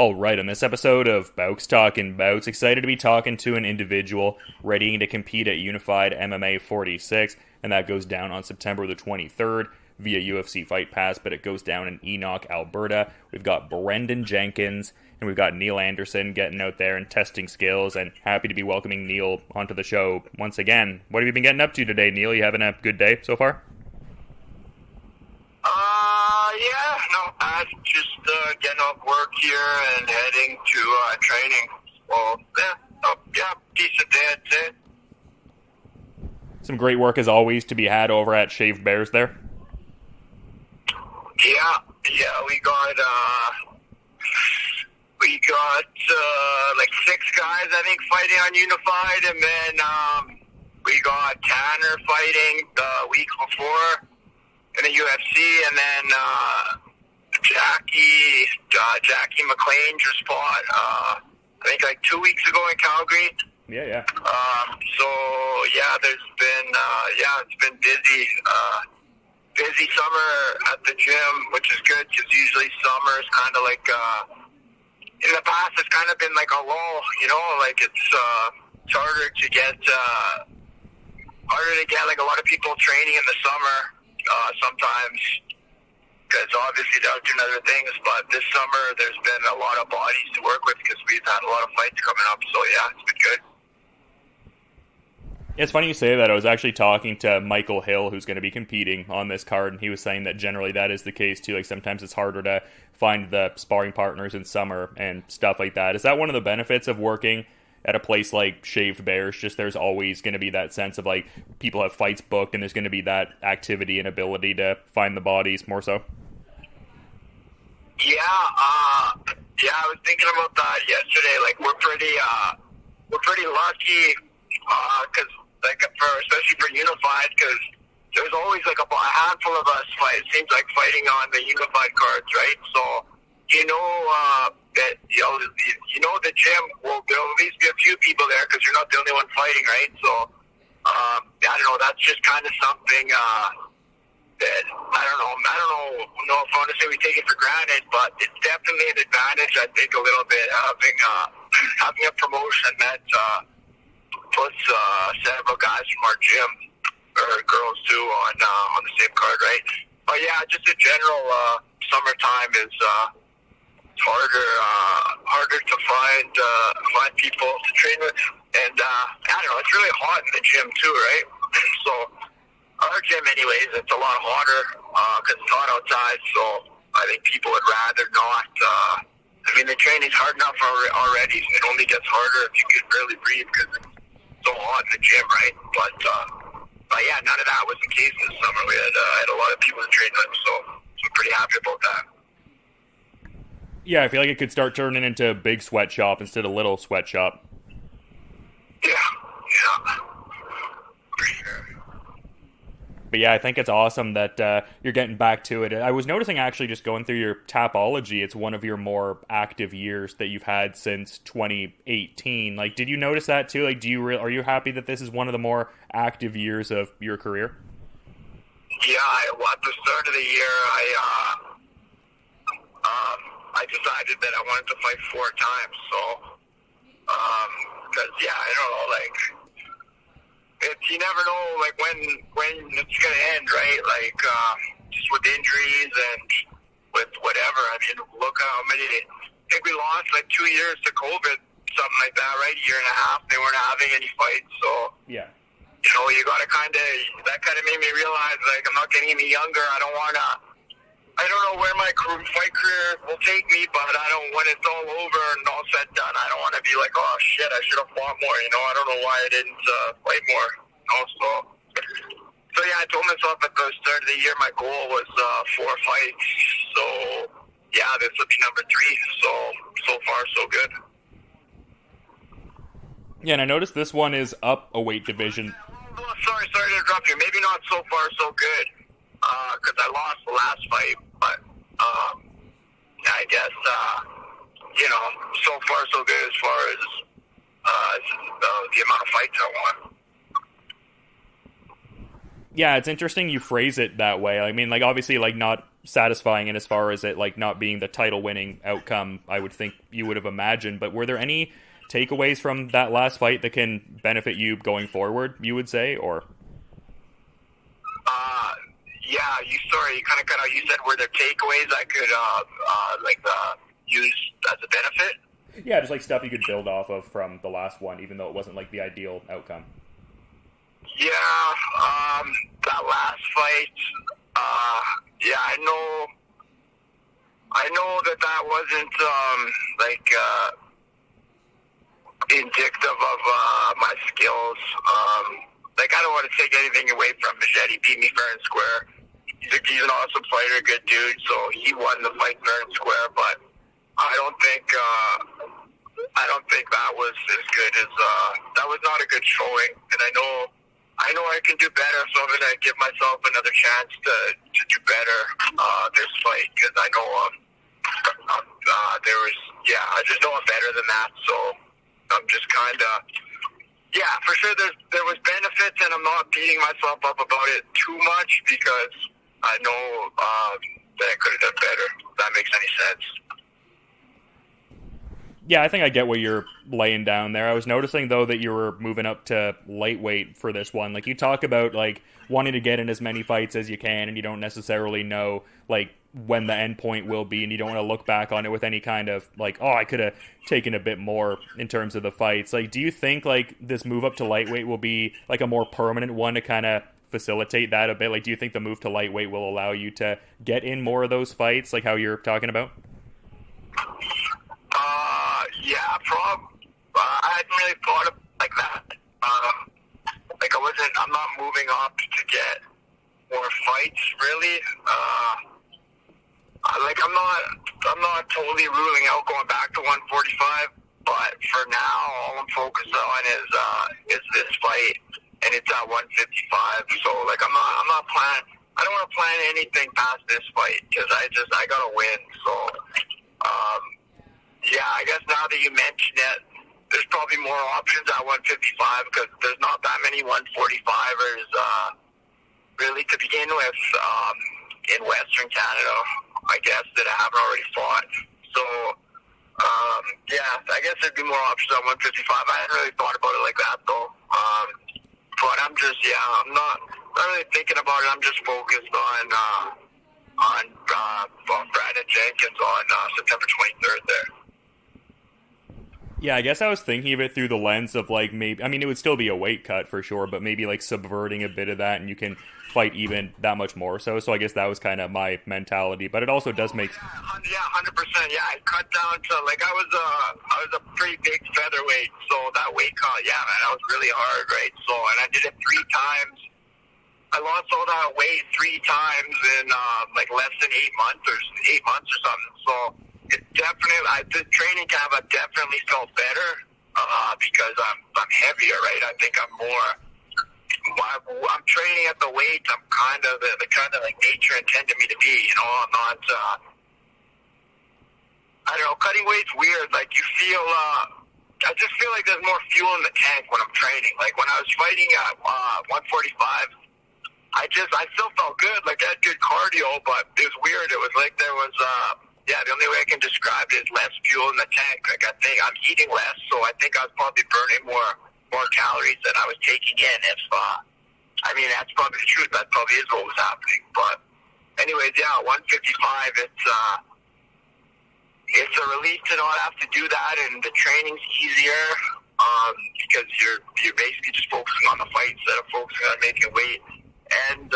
All right, on this episode of Bowks Talking Bouts, excited to be talking to an individual readying to compete at Unified MMA 46, and that goes down on September the 23rd via UFC Fight Pass, but it goes down in Enoch, Alberta. We've got Brandon Jenkins, and we've got Neal Anderson getting out there and testing skills, and happy to be welcoming Neal onto the show once again. What have you been getting up to today, Neal? You having a good day so far? Yeah, no, I'm just getting off work here and heading to training. Well, yeah, decent day, I'd say. Some great work as always to be had over at Shaved Bears there. Yeah, we got like 6 guys, I think, fighting on Unified, and then we got Tanner fighting the week before in the UFC, and then Jackie McLean just fought, I think like 2 weeks ago in Calgary. Yeah. So yeah, there's been it's been busy. Busy summer at the gym, which is good because usually summer is kind of like in the past it's kind of been like a lull, like it's harder to get like a lot of people training in the summer sometimes because obviously they're doing other things, but this summer there's been a lot of bodies to work with because we've had a lot of fights coming up, so yeah, it's been good. It's funny you say that. I was actually talking to Michael Hill, who's going to be competing on this card, and he was saying that generally that is the case too. Like sometimes it's harder to find the sparring partners in summer and stuff like that. Is that one of the benefits of working at a place like Shaved Bears? Just there's always going to be that sense of like people have fights booked, and there's going to be that activity and ability to find the bodies more so. Yeah, I was thinking about that yesterday. Like we're pretty lucky because especially for Unified, because there's always like a handful of us it seems like fighting on the Unified cards, right? So that the gym will there'll at least be a few people there because you're not the only one fighting, right? So I don't know, that's just kind of something that I don't know if I want to say we take it for granted, but it's definitely an advantage, I think, a little bit having a promotion that puts several guys from our gym, or girls too, on the same card, right? But yeah, just in general, summertime is harder to find people to train with, and I don't know, it's really hot in the gym too, right? So our gym, anyways, it's a lot hotter because it's hot outside. So I think people would rather not. The training's hard enough already. It only gets harder if you can barely breathe because it's so hot in the gym, right? But yeah, none of that was the case this summer. We had a lot of people to train with, so I'm pretty happy about that. Yeah, I feel like it could start turning into a big sweatshop instead of little sweatshop. Yeah, for sure. But yeah, I think it's awesome that you're getting back to it. I was noticing actually just going through your Tapology, it's one of your more active years that you've had since 2018. Like, did you notice that too? Like, are you happy that this is one of the more active years of your career? Yeah, at the start of the year, I decided that I wanted to fight 4 times. So, because I don't know, like. You never know, like, when it's going to end, right? Like, just with injuries and with whatever. I mean, look how many, I think we lost, like, 2 years to COVID, something like that, right? A year and a half, they weren't having any fights, so. Yeah. You got to that kind of made me realize, like, I'm not getting any younger. I don't know where my fight career will take me, but when it's all over and all said and done, I don't want to be like, oh shit, I should have fought more, I don't know why I didn't fight more, So yeah, I told myself at the start of the year my goal was 4 fights, so yeah, this will be number 3, so far so good. Yeah, and I noticed this one is up a weight division. Sorry to interrupt you, maybe not so far so good, because I lost the last fight, but I guess so far so good as far as the amount of fights I won. Yeah, it's interesting you phrase it that way. I mean, like, obviously, like, not satisfying in as far as it like not being the title winning outcome I would think you would have imagined. But were there any takeaways from that last fight that can benefit you going forward, you would say, or? You kind of cut out. You said were there takeaways I could use as a benefit? Yeah, just like stuff you could build off of from the last one, even though it wasn't like the ideal outcome. Yeah, that last fight. I know that wasn't indicative of my skills. I don't want to take anything away from Machete. He beat me fair and square. He's an awesome fighter, a good dude, so he won the fight fair and square. But I don't think that was as good as that was not a good showing. And I know I can do better, so I'm gonna give myself another chance to do better this fight because I know I just know I'm better than that. So I'm just kind of. Yeah, for sure there was benefits, and I'm not beating myself up about it too much because I know that I could have done better, if that makes any sense. Yeah, I think I get what you're laying down there. I was noticing, though, that you were moving up to lightweight for this one. Like, you talk about, like, wanting to get in as many fights as you can, and you don't necessarily know, like, when the end point will be, and you don't want to look back on it with any kind of, like, oh, I could have taken a bit more in terms of the fights. Like, do you think, like, this move up to lightweight will be, like, a more permanent one to kind of facilitate that a bit? Like, do you think the move to lightweight will allow you to get in more of those fights, like how you're talking about? Yeah, I hadn't really thought of it like that. I'm not moving up to get more fights, really. I'm not totally ruling out going back to 145, but for now, all I'm focused on is this fight, and it's at 155. So, I'm not planning. I don't want to plan anything past this fight because I gotta win. So, I guess now that you mention it, there's probably more options at 155 because there's not that many 145ers really to begin with in Western Canada, I guess, that I haven't already fought. So, I guess there'd be more options at 155. I hadn't really thought about it like that, though. But I'm just, I'm not really thinking about it. I'm just focused on Brandon Jenkins on September 23rd there. Yeah, I guess I was thinking of it through the lens of, like, maybe, I mean, it would still be a weight cut for sure, but maybe, like, subverting a bit of that, and you can fight even that much more so. So I guess that was kind of my mentality, but it also does make... Yeah, 100%. Yeah, I cut down to, I was a pretty big featherweight, so that weight cut, that was really hard, right? So, and I did it 3 times. I lost all that weight 3 times in, less than 8 months or something, so... It's definitely, the training camp, I definitely felt better because I'm heavier, right? I think I'm training at the weight I'm kind of the kind of like nature intended me to be, I'm not, I don't know, cutting weight's weird. Like you feel, I just feel like there's more fuel in the tank when I'm training. Like when I was fighting at 145, I still felt good. Like I had good cardio, but it was weird. It was like there was, the only way I can describe it is less fuel in the tank. Like I think I'm eating less, so I think I was probably burning more calories than I was taking in. That's probably the truth. That probably is what was happening. But anyways, 155. It's a relief to not have to do that, and the training's easier because you're basically just focusing on the fight instead of focusing on making weight. And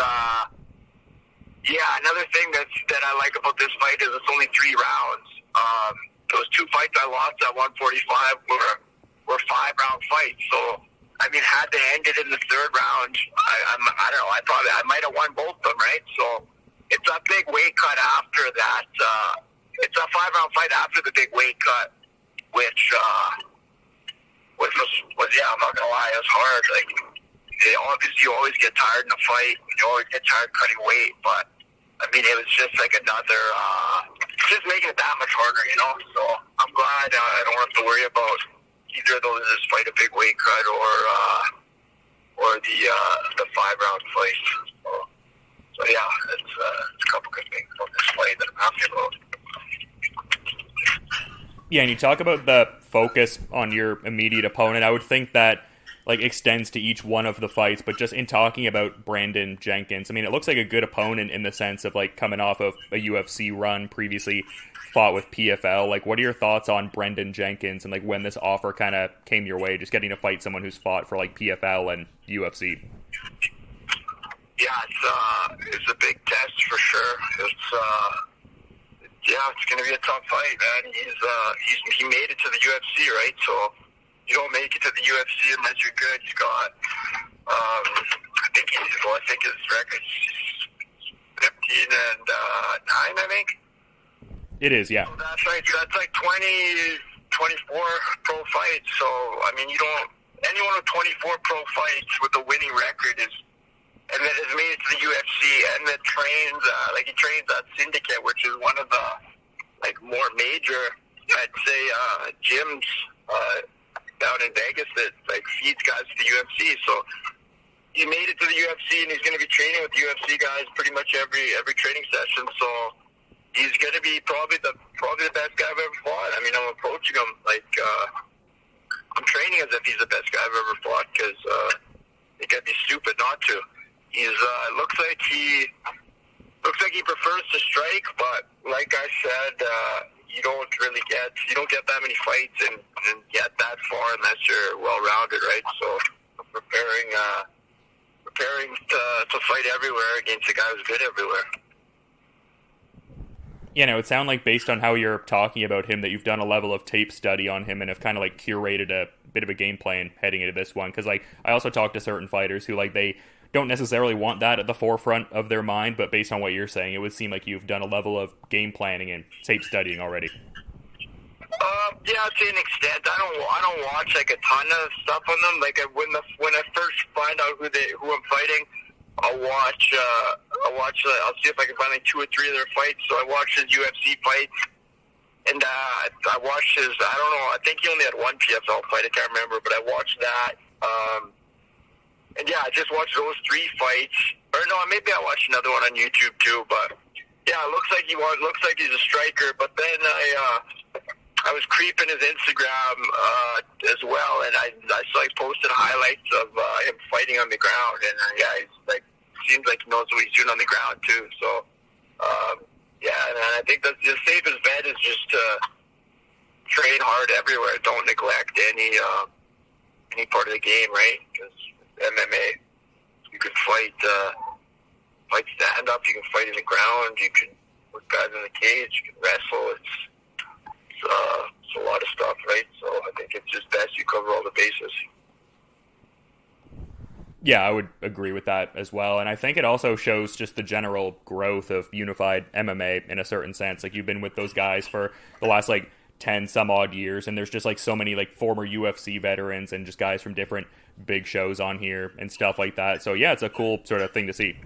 another thing that I like about this fight is it's only 3 rounds. Those 2 fights I lost at 145 were 5-round fights. So, had they ended in the 3rd round, I don't know. I might have won both of them, right? So, it's a big weight cut after that. It's a 5-round fight after the big weight cut, which was I'm not gonna lie, it was hard. Like, obviously, you always get tired in a fight. You always get tired cutting weight, but it was just like another, just making it that much harder, So I'm glad I don't have to worry about either of those, just fight a big weight cut or the 5-round fight. So. So yeah, it's a couple good things about this fight that I'm happy about. Yeah, and you talk about the focus on your immediate opponent. I would think that like extends to each one of the fights, but just in talking about Brandon Jenkins, I mean, it looks like a good opponent in the sense of like coming off of a UFC run, previously fought with PFL. Like, what are your thoughts on Brandon Jenkins and like when this offer kind of came your way, just getting to fight someone who's fought for like PFL and UFC? Yeah, it's a big test for sure. It's going to be a tough fight, man. He made it to the UFC, right? So you don't make it to the UFC unless you're good. He's got, I think his record's 15 and 9, I think. It is, yeah. So that's like 20, 24 pro fights. So I mean, anyone with 24 pro fights with a winning record and that has made it to the UFC and that trains, he trains at Syndicate, which is one of the like more major, I'd say, gyms down in Vegas that like feeds guys to the UFC. So he made it to the UFC, and he's going to be training with UFC guys pretty much every training session. So he's going to be probably the best guy I've ever fought. I mean, I'm approaching him like I'm training as if he's the best guy I've ever fought because it could be stupid not to. He's looks like he prefers to strike, but like I said, you don't get that many fights and get that far unless you're well rounded, right? So preparing to fight everywhere against a guy who's good everywhere. You know, it sounds like based on how you're talking about him that you've done a level of tape study on him and have kind of like curated a bit of a game plan heading into this one. Because like I also talk to certain fighters who like they don't necessarily want that at the forefront of their mind, but based on what you're saying, it would seem like you've done a level of game planning and tape studying already. Yeah, to an extent. I don't watch like a ton of stuff on them. Like when I first find out who I'm fighting, I'll see if I can find like 2 or 3 of their fights. So I watched his UFC fights, and I watched his. I don't know. I think he only had one PFL fight. I can't remember, but I watched that. And yeah, I just watched those 3 fights. Or no, maybe I watched another one on YouTube too. But yeah, it looks like he's a striker. But then I was creeping his Instagram as well, and I saw he posted highlights of him fighting on the ground, and yeah, he's like seems like he knows what he's doing on the ground too. So yeah, and I think that the safest bet is just to train hard everywhere. Don't neglect any part of the game, right? Because MMA, you can fight stand up, you can fight in the ground, you can put guys in the cage, you can wrestle. It's a lot of stuff, right? So I think it's just best you cover all the bases. Yeah, I would agree with that as well. And I think it also shows just the general growth of Unified MMA in a certain sense. Like, you've been with those guys for the last, 10 some odd years, and there's just, so many, former UFC veterans and just guys from different big shows on here and stuff like that. So, yeah, it's a cool sort of thing to see.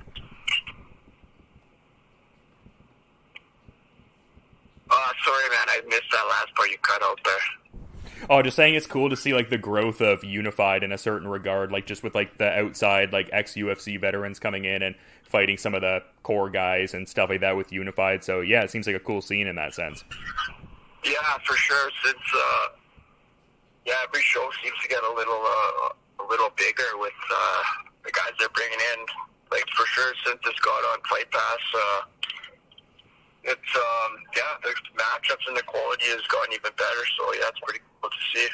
Sorry, man, I missed that last part you cut out there. Oh, just saying it's cool to see, the growth of Unified in a certain regard, just with, the outside, ex-UFC veterans coming in and fighting some of the core guys and stuff like that with Unified. So, yeah, it seems like a cool scene in that sense. Yeah, for sure, since, every show seems to get a little bigger with, the guys they're bringing in. For sure, since it's got on Fight Pass, it's, the matchups and the quality has gotten even better, so yeah, it's pretty cool to see.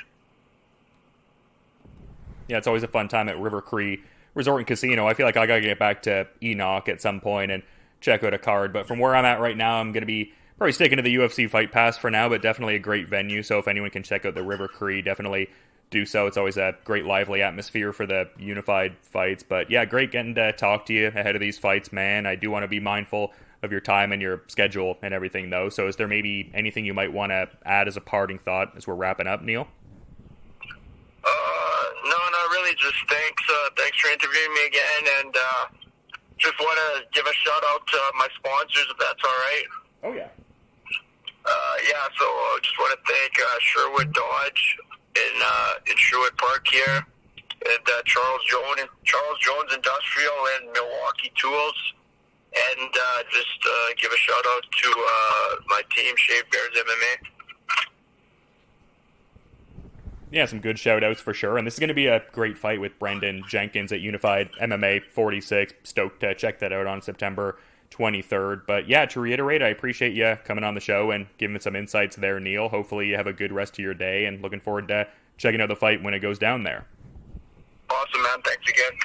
Yeah, it's always a fun time at River Cree Resort and Casino. I feel like I gotta get back to Enoch at some point and check out a card, but from where I'm at right now, I'm gonna be probably sticking to the UFC Fight Pass for now, but definitely a great venue, so if anyone can check out the River Cree, definitely do so. It's always a great lively atmosphere for the Unified fights, but yeah, great getting to talk to you ahead of these fights, man. I do want to be mindful of your time and your schedule and everything, though. So is there maybe anything you might want to add as a parting thought as we're wrapping up, Neal? No, not really. Just thanks for interviewing me again, and just want to give a shout out to my sponsors, if that's all right. Oh yeah. So I just want to thank Sherwood Dodge in Sherwood Park here, and Charles Jones Industrial and Milwaukee Tools. and just give a shout out to my team, Shave Bears MMA. Yeah, some good shout-outs for sure. And this is going to be a great fight with Brandon Jenkins at Unified MMA 46. Stoked to check that out on September 23rd. But yeah, to reiterate, I appreciate you coming on the show and giving some insights there, Neal. Hopefully you have a good rest of your day, and looking forward to checking out the fight when it goes down there. Awesome, man. Thanks again.